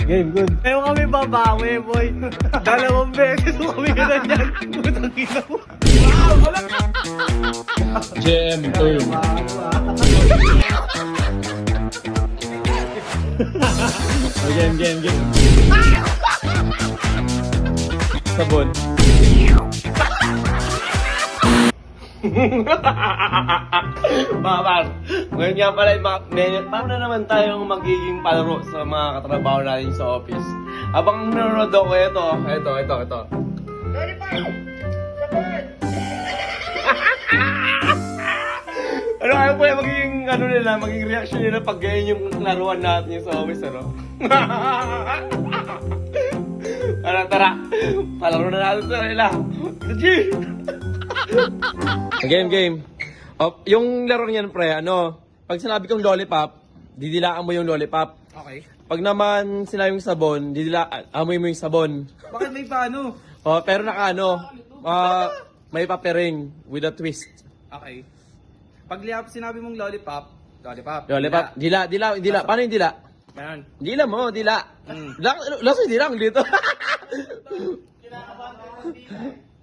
Game, good. Ayaw kami babawi, boy. 2 beses mo kami ganyan. Putang ina mo. JM turn. Game. Sabon. Mga ngayon nga pala, paano na naman tayong magiging palaro sa mga katrabaho natin sa office? Habang nanonood ako ito. Ano kaya po yung magiging reaction nila pag ganyan yung laruan natin sa office, ano? Tara, palaro na natin sa nila. Game. Yung laro niyan, pre, pag sinabi kong lollipop, didilaan mo yung lollipop. Okay. Pag naman sinabing sabon, amoy mo yung sabon. Bakit may paano? Pero may papering with a twist. Okay. Pag sinabi mong lollipop. Lollipop. Dila. Paano yung dila? Ganun. Dila mo, dila. Lasa dila ang dito.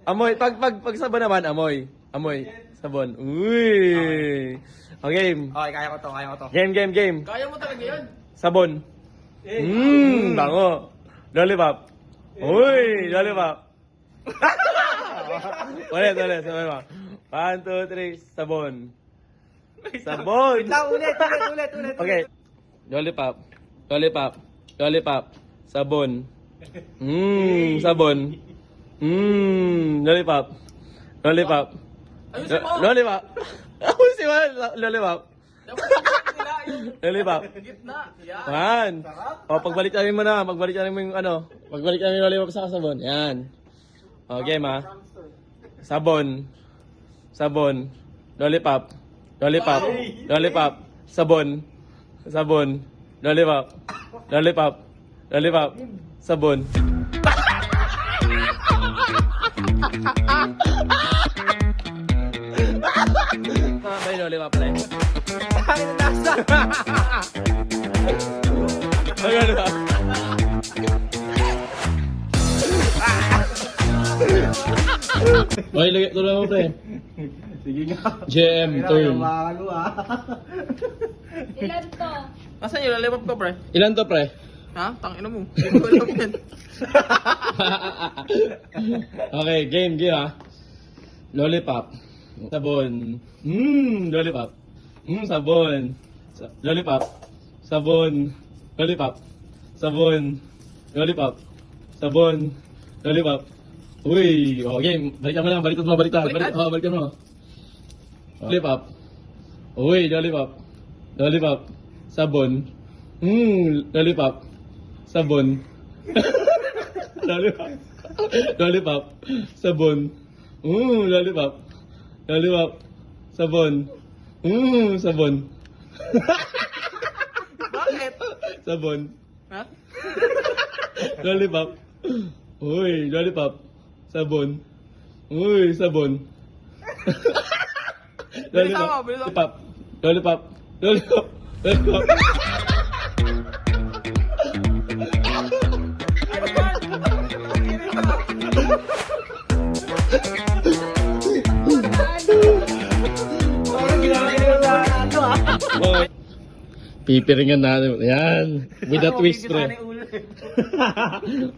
Amoy, pag sabon naman, amoy. Sabon. Uy. Okay. Okay, kaya ko to. Game. Kaya mo talaga yun. Sabon. Bango. Lollipop. Uy, lollipop. Ulit. Sabon mo. 1, 2, 3. Sabon. Ulit. Okay. Lollipop. Sabon. Sabon. Lollipop. Lollipop. Ayusin mo, lollipop. Lollipop. Gitna. Yan. Yan. Pagbalik namin mo na. Pagbalik namin yung lollipop sa sabon. Yan. Okay, ma. Sabon. Lollipop. Sabon. Lollipop. Sabon. May lollipop pala eh. May lagay ko lang mo, pre. Sige nga. JM turn. Ilan to? Asan yung lollipop ko, pre? Ilan to, pre? Ha? Tangina mo. Hindi ko alam yan. Okay, game ha. Lollipop. Sabon. Lollipop. Sabon. Lollipop. Sabon. Lollipop. Sabon. Lollipop. Sabon. Lollipop. Uy, game. Balikan mo lang, balikan mo. Balikan mo. Lollipop. Uy, lollipop. Sabon. Lollipop. Sabon. Lollipop. Sabon. Lollipop. Sabon. Sabon. Bakit? Sabon. Ha? Lollipop. Uy, lollipop. Sabon. Uy, sabon. Bilis ako. Lollipop. Pipiringan natin. Yan. With a twist, pre.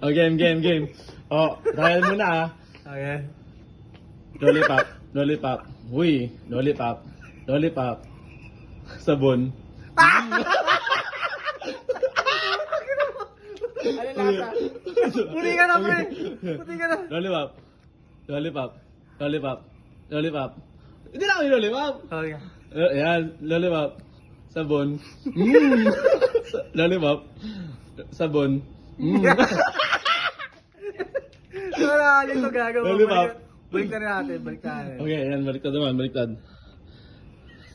Game. Trial muna ah. Okay. Lollipop. Uy, lollipop. Sabon. Ano lasa? Puti ka na, pre. Lollipop. Hindi na ako yung lollipop. Okay. Ayan, lollipop. Sabon. Lollipop. Sabon. Wala, ito gagawin. Lollipop. Baliktad natin. Okay, ayan, baliktad.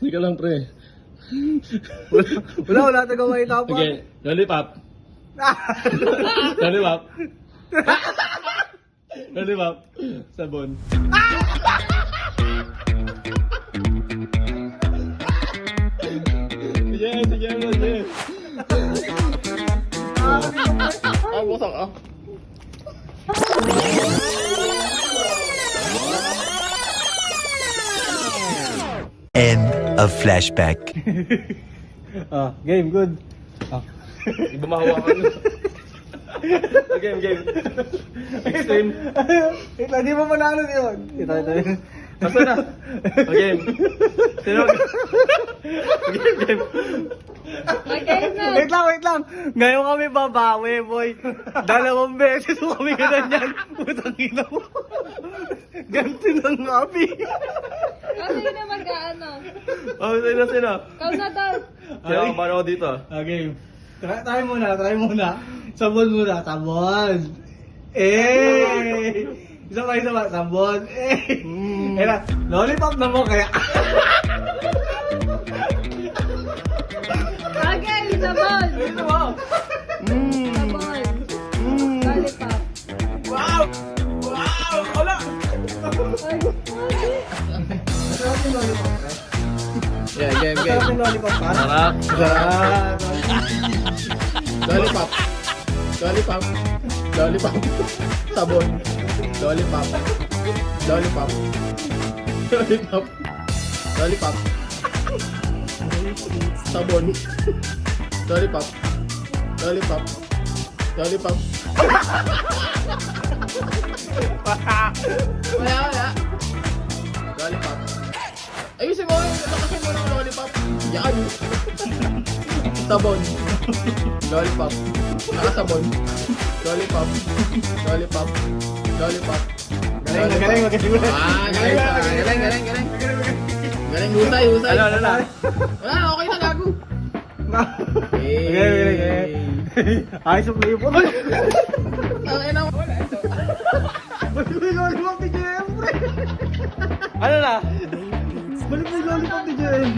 Hindi ka lang, pre. Wala ito gawin ito. Okay, lollipop. Lollipop. Sabon. Yes. Ah, Putak ah. End of flashback. Ah, game, good. Iba mahawakan. Game. Extreme. Ito, di mo manalo yun. Ito. Basta na. Game. Sino? Game. Okay na. Wait lang. Ngayon kami babawi, boy. 2 beses mo kami ganyan. Putang ina mo. Ganti ng abi. Kasi yun na mag-ano. Oh, sino? Ikaw na daw. Sino ang paano ko dito? Okay. Try muna. Sabon muna. Eh! Isa pa. Sabon. Eh! Era, lollipop na mo kaya. Okay, sabon. Ito mo. Sabon. Lollipop. Wow! Wala! Masarap yung lollipop, pre. Game. Masarap yung lollipop, para. Sarap. Lollipop. Sabon. Lollipop. Sabon. Lollipop. Wala. Lollipop. Ayusin mo, lakasin mo ng lollipop. Yan. Sabon. Lollipop. Nakasabon. Lollipop. Galing. Galing. Galing, husay. Ano? Wala, okay na, gago. Okay. Ayos yung play po. Ang ina mo. Balik mo yung lollipop ni JM, pre. Ano na? Balik mo yung lollipop ni JM.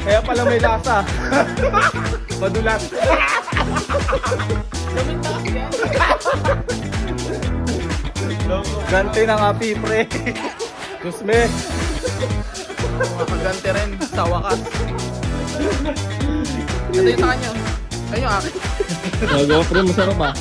Kaya pala may lasa. Madulas. Ganti ng api, pre. Kusme. Makaganti rin sa wakas. Ito yung sa kanya. Ayun yung akin. Nag-offer masarap ah.